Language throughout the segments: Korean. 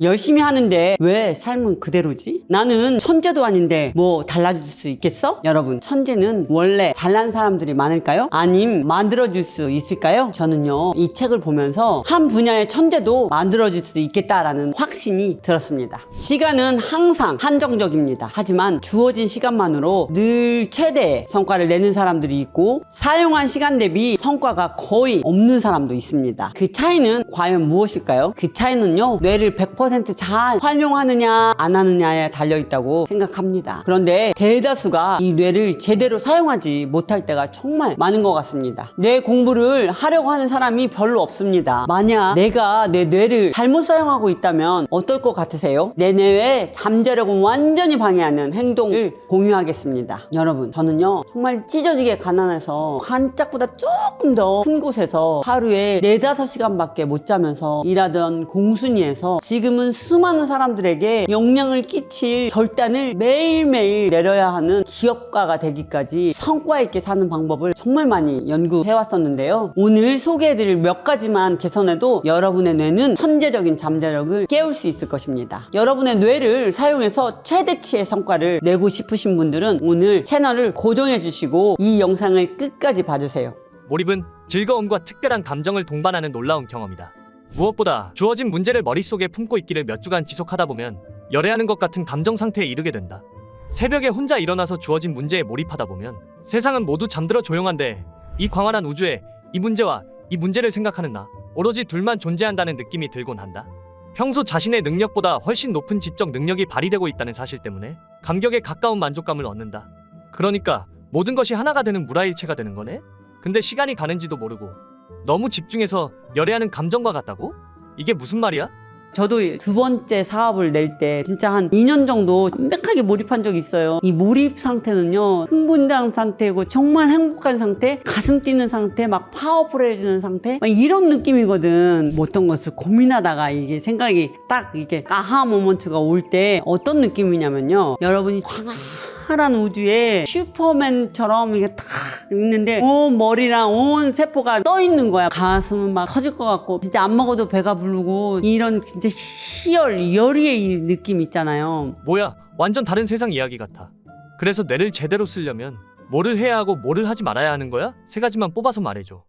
열심히 하는데 왜 삶은 그대로지? 나는 천재도 아닌데 뭐 달라질 수 있겠어? 여러분, 천재는 원래 잘난 사람들이 많을까요? 아님 만들어질 수 있을까요? 저는요, 이 책을 보면서 한 분야의 천재도 만들어질 수 있겠다라는 확신이 들었습니다. 시간은 항상 한정적입니다. 하지만 주어진 시간만으로 늘 최대의 성과를 내는 사람들이 있고, 사용한 시간 대비 성과가 거의 없는 사람도 있습니다. 그 차이는 과연 무엇일까요? 그 차이는요, 뇌를 100% 잘 활용하느냐 안 하느냐에 달려있다고 생각합니다. 그런데 대다수가 이 뇌를 제대로 사용하지 못할 때가 정말 많은 것 같습니다. 뇌 공부를 하려고 하는 사람이 별로 없습니다. 만약 내가 내 뇌를 잘못 사용하고 있다면 어떨 것 같으세요? 내 뇌의 잠재력을 완전히 방해하는 행동을 공유하겠습니다. 여러분, 저는요, 정말 찢어지게 가난해서 한짝보다 조금 더 큰 곳에서 하루에 4-5시간밖에 못 자면서 일하던 공순이에서 지금은 수많은 사람들에게 영향을 끼칠 결단을 매일매일 내려야 하는 기업가가 되기까지 성과 있게 사는 방법을 정말 많이 연구해 왔었는데요. 오늘 소개해드릴 몇 가지만 개선해도 여러분의 뇌는 천재적인 잠재력을 깨울 수 있을 것입니다. 여러분의 뇌를 사용해서 최대치의 성과를 내고 싶으신 분들은 오늘 채널을 고정해 주시고 이 영상을 끝까지 봐주세요. 몰입은 즐거움과 특별한 감정을 동반하는 놀라운 경험이다. 무엇보다 주어진 문제를 머릿속에 품고 있기를 몇 주간 지속하다 보면 열애하는 것 같은 감정 상태에 이르게 된다. 새벽에 혼자 일어나서 주어진 문제에 몰입하다 보면 세상은 모두 잠들어 조용한데 이 광활한 우주에 이 문제와 이 문제를 생각하는 나 오로지 둘만 존재한다는 느낌이 들곤 한다. 평소 자신의 능력보다 훨씬 높은 지적 능력이 발휘되고 있다는 사실 때문에 감격에 가까운 만족감을 얻는다. 그러니까 모든 것이 하나가 되는 무라일체가 되는 거네? 근데 시간이 가는지도 모르고 너무 집중해서 열애하는 감정과 같다고? 이게 무슨 말이야? 저도 두 번째 사업을 낼 때 진짜 한 2년 정도 완벽하게 몰입한 적이 있어요. 이 몰입 상태는요, 흥분된 상태고 정말 행복한 상태, 가슴 뛰는 상태, 막 파워풀해지는 상태, 막 이런 느낌이거든. 뭐 어떤 것을 고민하다가 이게 생각이 딱 이게 아하 모먼트가 올 때 어떤 느낌이냐면요, 여러분이 파란 우주에 슈퍼맨처럼 이게 딱 있는데 온 머리랑 온 세포가 떠 있는 거야. 가슴은 막 터질 것 같고 진짜 안 먹어도 배가 부르고 이런 진짜 열의의 느낌 있잖아요. 뭐야, 완전 다른 세상 이야기 같아. 그래서 뇌를 제대로 쓰려면 뭐를 해야 하고 뭐를 하지 말아야 하는 거야? 3가지만 뽑아서 말해줘.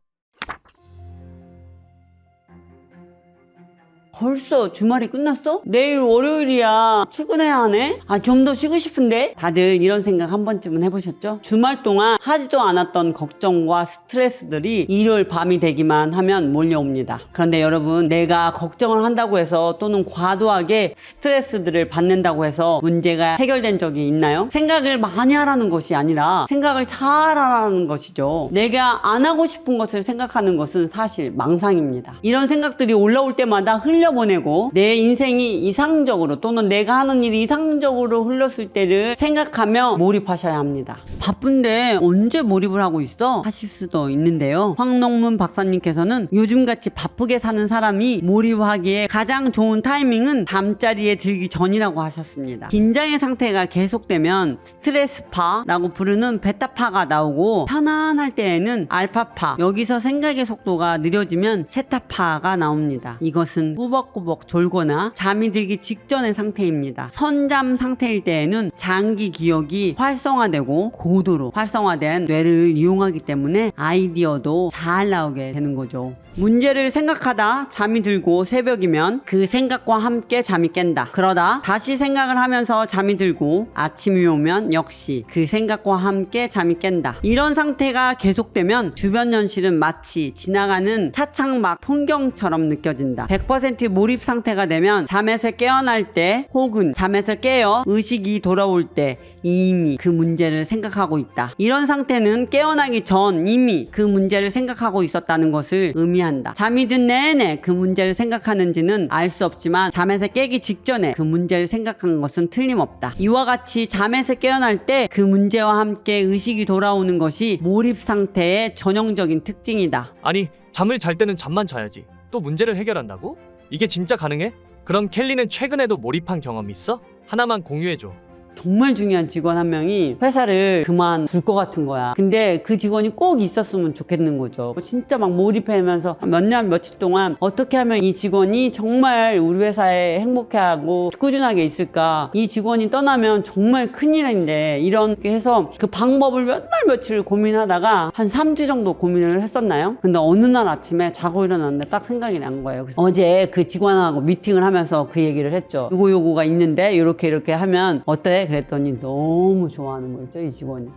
벌써 주말이 끝났어? 내일 월요일이야. 출근해야 하네? 좀 더 쉬고 싶은데? 다들 이런 생각 한 번쯤은 해보셨죠? 주말 동안 하지도 않았던 걱정과 스트레스들이 일요일 밤이 되기만 하면 몰려옵니다. 그런데 여러분, 내가 걱정을 한다고 해서 또는 과도하게 스트레스들을 받는다고 해서 문제가 해결된 적이 있나요? 생각을 많이 하라는 것이 아니라 생각을 잘 하라는 것이죠. 내가 안 하고 싶은 것을 생각하는 것은 사실 망상입니다. 이런 생각들이 올라올 때마다 흘려보내고 내 인생이 이상적으로 또는 내가 하는 일이 이상적으로 흘렀을 때를 생각하며 몰입하셔야 합니다. 바쁜데 언제 몰입을 하고 있어? 하실 수도 있는데요. 황농문 박사님께서는 요즘같이 바쁘게 사는 사람이 몰입하기에 가장 좋은 타이밍은 잠자리에 들기 전이라고 하셨습니다. 긴장의 상태가 계속되면 스트레스파라고 부르는 베타파가 나오고, 편안할 때에는 알파파, 여기서 생각의 속도가 느려지면 세타파가 나옵니다. 이것은 꾸벅꾸벅 졸거나 잠이 들기 직전의 상태입니다. 선잠 상태일 때에는 장기 기억이 활성화되고 고도로 활성화된 뇌를 이용하기 때문에 아이디어도 잘 나오게 되는 거죠. 문제를 생각하다 잠이 들고 새벽이면 그 생각과 함께 잠이 깬다. 그러다 다시 생각을 하면서 잠이 들고 아침이 오면 역시 그 생각과 함께 잠이 깬다. 이런 상태가 계속되면 주변 현실은 마치 지나가는 차창막 풍경처럼 느껴진다. 100% 몰입 상태가 되면 잠에서 깨어날 때 혹은 잠에서 깨어 의식이 돌아올 때 이미 그 문제를 생각하고 있다. 이런 상태는 깨어나기 전 이미 그 문제를 생각하고 있었다는 것을 의미한다. 잠이 든 내내 그 문제를 생각하는지는 알 수 없지만 잠에서 깨기 직전에 그 문제를 생각한 것은 틀림없다. 이와 같이 잠에서 깨어날 때 그 문제와 함께 의식이 돌아오는 것이 몰입 상태의 전형적인 특징이다. 아니, 잠을 잘 때는 잠만 자야지 또 문제를 해결한다고? 이게 진짜 가능해? 그럼 켈리는 최근에도 몰입한 경험 있어? 하나만 공유해줘. 정말 중요한 직원 한 명이 회사를 그만둘 것 같은 거야. 근데 그 직원이 꼭 있었으면 좋겠는 거죠. 진짜 막 몰입하면서 몇 년 며칠 동안 어떻게 하면 이 직원이 정말 우리 회사에 행복해하고 꾸준하게 있을까. 이 직원이 떠나면 정말 큰일인데 이렇게 해서 그 방법을 몇 날 며칠 고민하다가 한 3주 정도 고민을 했었나요? 근데 어느 날 아침에 자고 일어났는데 딱 생각이 난 거예요. 그래서 어제 그 직원하고 미팅을 하면서 그 얘기를 했죠. 요거가 있는데 이렇게 하면 어때? 그랬더니 너무 좋아하는 거였죠, 이 직원이.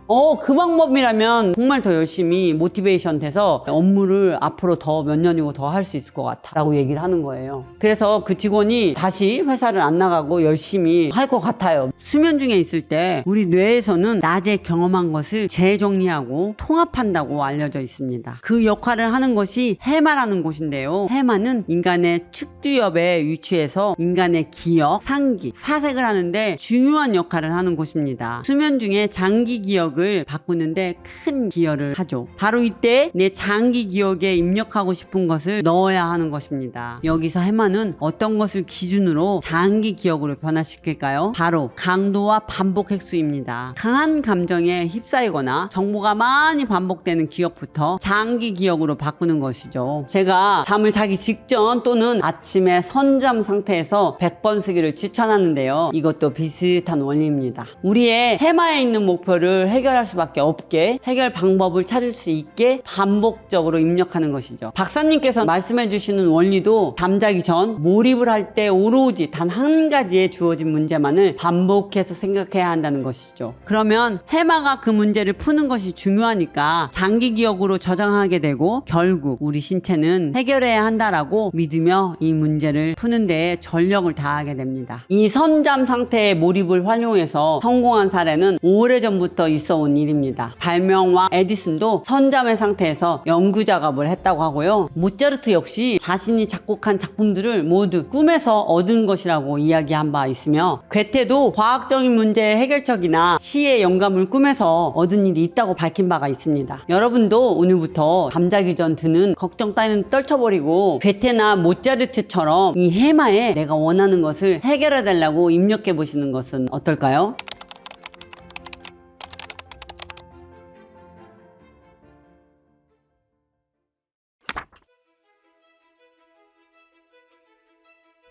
그 방법이라면 정말 더 열심히 모티베이션 돼서 업무를 앞으로 더 몇 년이고 더 할 수 있을 것 같아 라고 얘기를 하는 거예요. 그래서 그 직원이 다시 회사를 안 나가고 열심히 할 것 같아요. 수면 중에 있을 때 우리 뇌에서는 낮에 경험한 것을 재정리하고 통합한다고 알려져 있습니다. 그 역할을 하는 것이 해마라는 곳인데요. 해마는 인간의 측두엽에 위치해서 인간의 기억, 상기, 사색을 하는데 중요한 역할을 하는 곳입니다. 수면 중에 장기 기억을 바꾸는데 큰 기여를 하죠. 바로 이때 내 장기 기억에 입력하고 싶은 것을 넣어야 하는 것입니다. 여기서 해마는 어떤 것을 기준으로 장기 기억으로 변화시킬까요? 바로 강도와 반복 획수입니다. 강한 감정에 휩싸이거나 정보가 많이 반복되는 기억부터 장기 기억으로 바꾸는 것이죠. 제가 잠을 자기 직전 또는 아침에 선잠 상태에서 100번 쓰기를 추천하는데요. 이것도 비슷한 원리입니다. 우리의 해마에 있는 목표를 해결할 수밖에 없게 해결 방법을 찾을 수 있게 반복적으로 입력하는 것이죠. 박사님께서 말씀해 주시는 원리도 잠자기 전 몰입을 할 때 오로지 단 한 가지에 주어진 문제만을 반복해서 생각해야 한다는 것이죠. 그러면 해마가 그 문제를 푸는 것이 중요하니까 장기 기억으로 저장하게 되고 결국 우리 신체는 해결해야 한다라고 믿으며 이 문제를 푸는 데에 전력을 다하게 됩니다. 이 선잠 상태의 몰입을 활용해서 성공한 사례는 오래전부터 있어 온 일입니다. 발명왕 에디슨도 선잠의 상태에서 연구 작업을 했다고 하고요. 모차르트 역시 자신이 작곡한 작품들을 모두 꿈에서 얻은 것이라고 이야기한 바 있으며 괴테도 과학적인 문제의 해결책이나 시의 영감을 꿈에서 얻은 일이 있다고 밝힌 바가 있습니다. 여러분도 오늘부터 잠자기 전 드는 걱정 따위는 떨쳐버리고 괴테나 모차르트처럼 이 해마에 내가 원하는 것을 해결해 달라고 입력해 보시는 것은 어떨까요?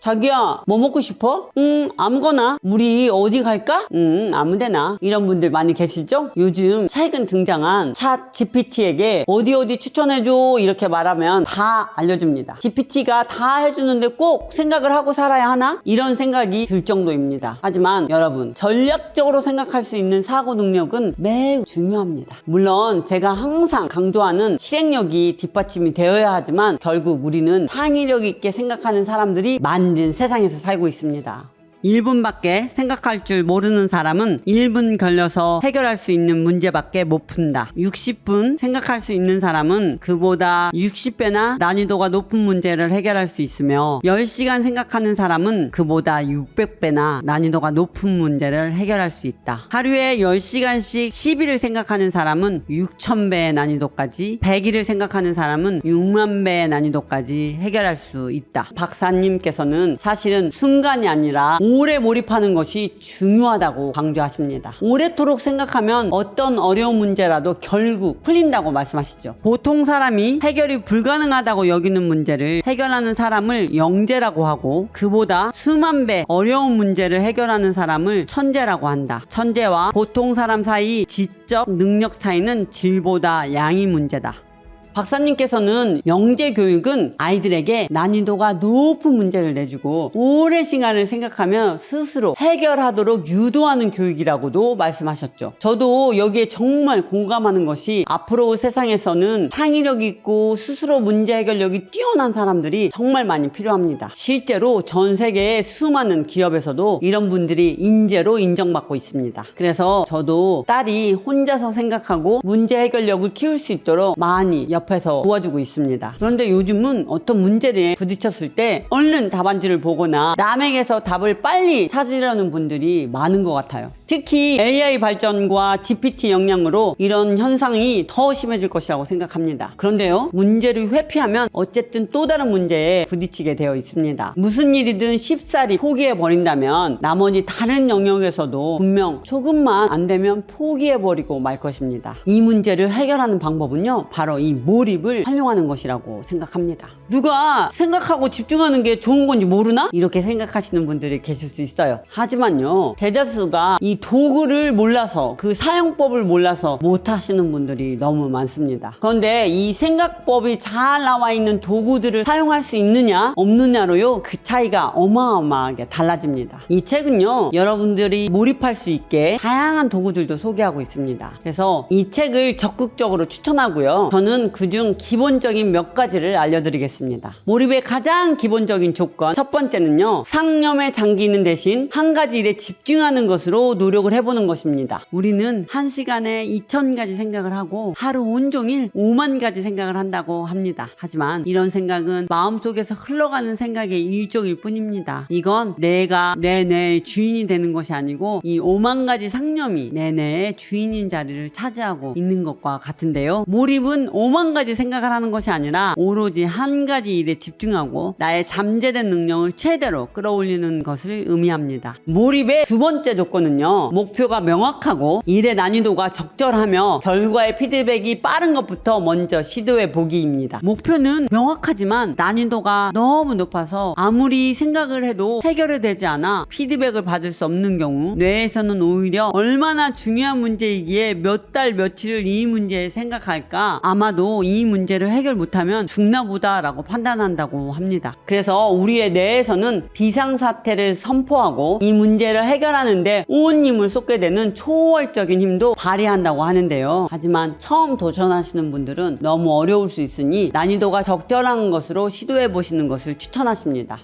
자기야, 뭐 먹고 싶어? 아무거나. 우리 어디 갈까? 아무데나. 이런 분들 많이 계시죠? 요즘 최근 등장한 챗 GPT에게 어디 추천해줘 이렇게 말하면 다 알려줍니다. GPT가 다 해주는데 꼭 생각을 하고 살아야 하나? 이런 생각이 들 정도입니다. 하지만 여러분, 전략적으로 생각할 수 있는 사고 능력은 매우 중요합니다. 물론 제가 항상 강조하는 실행력이 뒷받침이 되어야 하지만 결국 우리는 창의력 있게 생각하는 사람들이 만든 세상에서 살고 있습니다. 1분밖에 생각할 줄 모르는 사람은 1분 걸려서 해결할 수 있는 문제밖에 못 푼다. 60분 생각할 수 있는 사람은 그보다 60배나 난이도가 높은 문제를 해결할 수 있으며 10시간 생각하는 사람은 그보다 600배나 난이도가 높은 문제를 해결할 수 있다. 하루에 10시간씩 10일을 생각하는 사람은 6000배의 난이도까지, 100일을 생각하는 사람은 6만 배의 난이도까지 해결할 수 있다. 박사님께서는 사실은 순간이 아니라 오래 몰입하는 것이 중요하다고 강조하십니다. 오래도록 생각하면 어떤 어려운 문제라도 결국 풀린다고 말씀하시죠. 보통 사람이 해결이 불가능하다고 여기는 문제를 해결하는 사람을 영재라고 하고 그보다 수만 배 어려운 문제를 해결하는 사람을 천재라고 한다. 천재와 보통 사람 사이 지적 능력 차이는 질보다 양이 문제다. 박사님께서는 영재 교육은 아이들에게 난이도가 높은 문제를 내주고 오랜 시간을 생각하며 스스로 해결하도록 유도하는 교육이라고도 말씀하셨죠. 저도 여기에 정말 공감하는 것이 앞으로 세상에서는 창의력 있고 스스로 문제 해결력이 뛰어난 사람들이 정말 많이 필요합니다. 실제로 전 세계의 수많은 기업에서도 이런 분들이 인재로 인정받고 있습니다. 그래서 저도 딸이 혼자서 생각하고 문제 해결력을 키울 수 있도록 많이 옆에서 도와주고 있습니다. 그런데 요즘은 어떤 문제에 부딪혔을 때 얼른 답안지를 보거나 남에게서 답을 빨리 찾으려는 분들이 많은 것 같아요. 특히 AI 발전과 GPT 영향으로 이런 현상이 더 심해질 것이라고 생각합니다. 그런데요, 문제를 회피하면 어쨌든 또 다른 문제에 부딪히게 되어 있습니다. 무슨 일이든 쉽사리 포기해버린다면 나머지 다른 영역에서도 분명 조금만 안 되면 포기해버리고 말 것입니다. 이 문제를 해결하는 방법은요, 바로 이 몰입을 활용하는 것이라고 생각합니다. 누가 생각하고 집중하는 게 좋은 건지 모르나? 이렇게 생각하시는 분들이 계실 수 있어요. 하지만요, 대다수가 이 도구를 몰라서, 그 사용법을 몰라서 못하시는 분들이 너무 많습니다. 그런데 이 생각법이 잘 나와 있는 도구들을 사용할 수 있느냐 없느냐로요, 그 차이가 어마어마하게 달라집니다. 이 책은요, 여러분들이 몰입할 수 있게 다양한 도구들도 소개하고 있습니다. 그래서 이 책을 적극적으로 추천하고요, 저는 그중 기본적인 몇 가지를 알려드리겠습니다. 몰입의 가장 기본적인 조건, 첫 번째는요, 상념에 잠기는 대신 한 가지 일에 집중하는 것으로 노력을 해보는 것입니다. 우리는 한 시간에 2000가지 생각을 하고 하루 온종일 5만 가지 생각을 한다고 합니다. 하지만 이런 생각은 마음속에서 흘러가는 생각의 일종일 뿐입니다. 이건 내가 내 뇌의 주인이 되는 것이 아니고 이 5만 가지 상념이 내 뇌의 주인인 자리를 차지하고 있는 것과 같은데요, 몰입은 5만 가지 생각을 하는 것이 아니라 오로지 한 가지 일에 집중하고 나의 잠재된 능력을 최대로 끌어올리는 것을 의미합니다. 몰입의 두 번째 조건은요, 목표가 명확하고 일의 난이도가 적절하며 결과의 피드백이 빠른 것부터 먼저 시도해 보기입니다. 목표는 명확하지만 난이도가 너무 높아서 아무리 생각을 해도 해결이 되지 않아 피드백을 받을 수 없는 경우, 뇌에서는 오히려 얼마나 중요한 문제이기에 몇 달 며칠을 이 문제에 생각할까, 아마도 이 문제를 해결 못하면 죽나 보다 라고 판단한다고 합니다. 그래서 우리의 뇌에서는 비상사태를 선포하고 이 문제를 해결하는데 온 힘을 쏟게 되는 초월적인 힘도 발휘한다고 하는데요, 하지만 처음 도전하시는 분들은 너무 어려울 수 있으니 난이도가 적절한 것으로 시도해 보시는 것을 추천하십니다.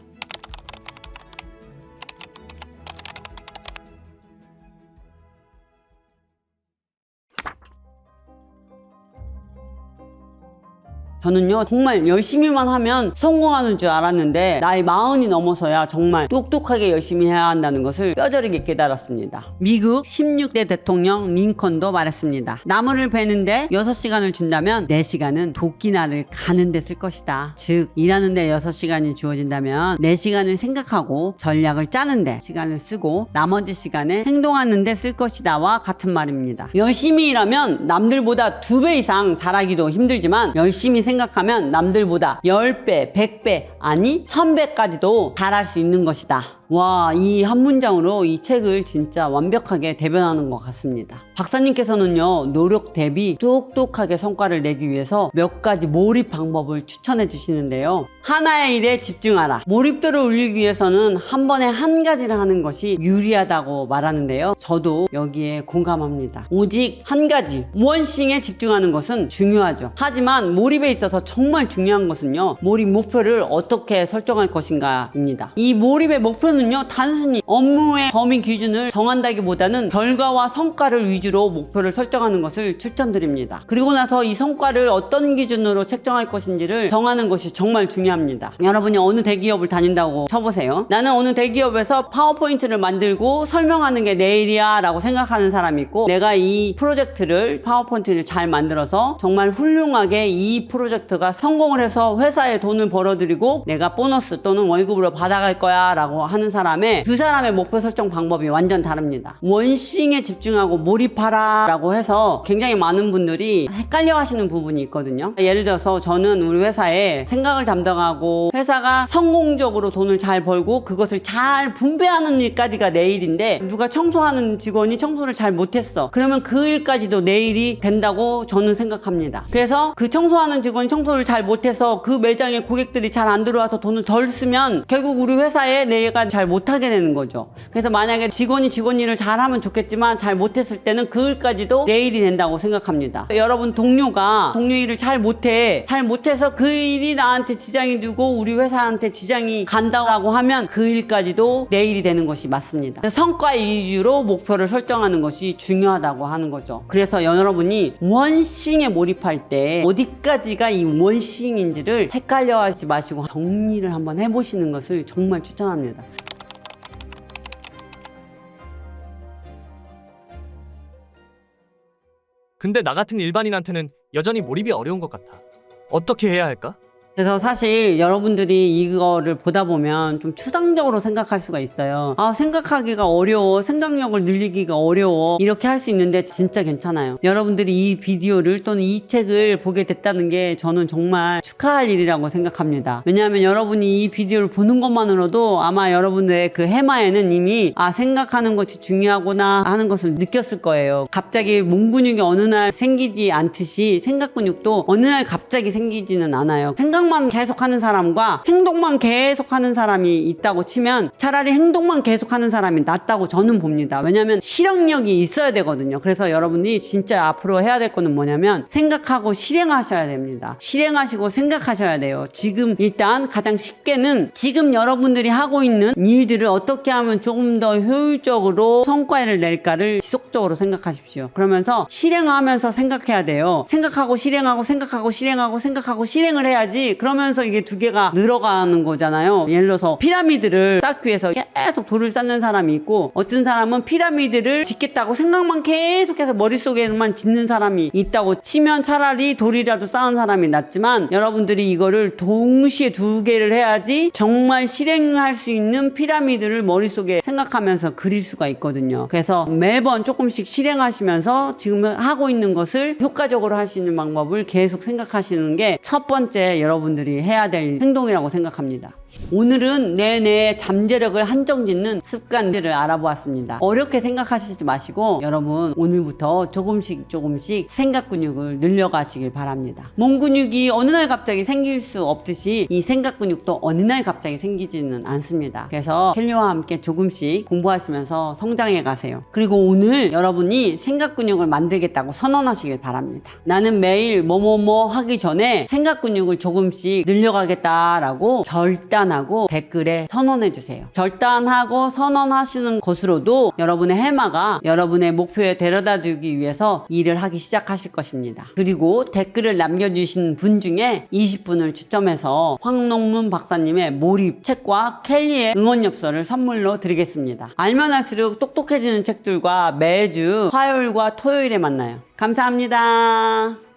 저는요, 정말 열심히만 하면 성공하는 줄 알았는데 나이 40이 넘어서야 정말 똑똑하게 열심히 해야 한다는 것을 뼈저리게 깨달았습니다. 미국 16대 대통령 링컨도 말했습니다. 나무를 베는데 6시간을 준다면 4시간은 도끼날을 가는 데 쓸 것이다. 즉, 일하는 데 6시간이 주어진다면 4시간을 생각하고 전략을 짜는 데 시간을 쓰고 나머지 시간에 행동하는 데 쓸 것이다와 같은 말입니다. 열심히 일하면 남들보다 2배 이상 잘하기도 힘들지만 열심히 생각하면 남들보다 10배, 100배, 아니 1000배까지도 잘할 수 있는 것이다. 와, 이 한 문장으로 이 책을 진짜 완벽하게 대변하는 것 같습니다. 박사님께서는요, 노력 대비 똑똑하게 성과를 내기 위해서 몇 가지 몰입 방법을 추천해 주시는데요, 하나의 일에 집중하라. 몰입도를 올리기 위해서는 한 번에 한 가지를 하는 것이 유리하다고 말하는데요, 저도 여기에 공감합니다. 오직 한 가지, 원싱에 집중하는 것은 중요하죠. 하지만 몰입에 있어서 정말 중요한 것은요, 몰입 목표를 어떻게 설정할 것인가입니다. 이 몰입의 목표는 단순히 업무의 범위 기준을 정한다기보다는 결과와 성과를 위주로 목표를 설정하는 것을 추천드립니다. 그리고 나서 이 성과를 어떤 기준으로 책정할 것인지를 정하는 것이 정말 중요합니다. 여러분이 어느 대기업을 다닌다고 쳐보세요. 나는 어느 대기업에서 파워포인트를 만들고 설명하는 게 내 일이야 라고 생각하는 사람이 있고, 내가 이 프로젝트를, 파워포인트를 잘 만들어서 정말 훌륭하게 이 프로젝트가 성공을 해서 회사에 돈을 벌어들이고 내가 보너스 또는 월급으로 받아갈 거야 라고 하는 사람의, 두 사람의 목표 설정 방법이 완전 다릅니다. 원싱에 집중하고 몰입하라 라고 해서 굉장히 많은 분들이 헷갈려 하시는 부분이 있거든요. 예를 들어서 저는 우리 회사에 생각을 담당하고 회사가 성공적으로 돈을 잘 벌고 그것을 잘 분배하는 일까지가 내 일인데, 누가 청소하는 직원이 청소를 잘 못했어. 그러면 그 일까지도 내 일이 된다고 저는 생각합니다. 그래서 그 청소하는 직원이 청소를 잘 못해서 그 매장에 고객들이 잘 안 들어와서 돈을 덜 쓰면 결국 우리 회사에 내가 잘 잘 못하게 되는 거죠. 그래서 만약에 직원 일을 잘하면 좋겠지만 잘 못했을 때는 그 일까지도 내 일이 된다고 생각합니다. 여러분 동료가 동료 일을 잘 못해서 그 일이 나한테 지장이 되고 우리 회사한테 지장이 간다고 하면 그 일까지도 내 일이 되는 것이 맞습니다. 성과 위주로 목표를 설정하는 것이 중요하다고 하는 거죠. 그래서 여러분이 원싱에 몰입할 때 어디까지가 이 원싱인지를 헷갈려 하지 마시고 정리를 한번 해보시는 것을 정말 추천합니다. 근데 나 같은 일반인한테는 여전히 몰입이 어려운 것 같아. 어떻게 해야 할까? 그래서 사실 여러분들이 이거를 보다 보면 좀 추상적으로 생각할 수가 있어요. 아, 생각하기가 어려워. 생각력을 늘리기가 어려워. 이렇게 할 수 있는데 진짜 괜찮아요. 여러분들이 이 비디오를 또는 이 책을 보게 됐다는 게 저는 정말 축하할 일이라고 생각합니다. 왜냐하면 여러분이 이 비디오를 보는 것만으로도 아마 여러분들의 그 해마에는 이미 생각하는 것이 중요하구나 하는 것을 느꼈을 거예요. 갑자기 몸 근육이 어느 날 생기지 않듯이 생각 근육도 어느 날 갑자기 생기지는 않아요. 생각만 계속하는 사람과 행동만 계속하는 사람이 있다고 치면 차라리 행동만 계속하는 사람이 낫다고 저는 봅니다. 왜냐하면 실행력이 있어야 되거든요. 그래서 여러분이 진짜 앞으로 해야 될 거는 뭐냐면 생각하고 실행하셔야 됩니다. 실행하시고 생각하셔야 돼요. 지금 일단 가장 쉽게는 지금 여러분들이 하고 있는 일들을 어떻게 하면 조금 더 효율적으로 성과를 낼까를 지속적으로 생각하십시오. 그러면서 실행하면서 생각해야 돼요. 생각하고 실행하고 생각하고 실행하고 생각하고 실행을 해야지. 그러면서 이게 두 개가 늘어가는 거잖아요. 예를 들어서 피라미드를 쌓기 위해서 계속 돌을 쌓는 사람이 있고 어떤 사람은 피라미드를 짓겠다고 생각만 계속해서 머릿속에만 짓는 사람이 있다고 치면 차라리 돌이라도 쌓은 사람이 낫지만 여러분들이 이거를 동시에 두 개를 해야지 정말 실행할 수 있는 피라미드를 머릿속에 생각하면서 그릴 수가 있거든요. 그래서 매번 조금씩 실행하시면서 지금 하고 있는 것을 효과적으로 할 수 있는 방법을 계속 생각하시는 게 첫 번째 여러분들이 해야 될 행동이라고 생각합니다. 오늘은 내내 잠재력을 한정짓는 습관들을 알아보았습니다. 어렵게 생각하시지 마시고 여러분 오늘부터 조금씩 생각 근육을 늘려가시길 바랍니다. 몸 근육이 어느 날 갑자기 생길 수 없듯이 이 생각 근육도 어느 날 갑자기 생기지는 않습니다. 그래서 켈리와 함께 조금씩 공부하시면서 성장해 가세요. 그리고 오늘 여러분이 생각 근육을 만들겠다고 선언하시길 바랍니다. 나는 매일 뭐뭐뭐 하기 전에 생각 근육을 조금씩 늘려가겠다라고 결단하고 댓글에 선언해 주세요. 결단하고 선언하시는 것으로도 여러분의 해마가 여러분의 목표에 데려다 주기 위해서 일을 하기 시작하실 것입니다. 그리고 댓글을 남겨주신 분 중에 20분을 추첨해서 황농문 박사님의 몰입 책과 켈리의 응원 엽서를 선물로 드리겠습니다. 알면 할수록 똑똑해지는 책들과 매주 화요일과 토요일에 만나요. 감사합니다.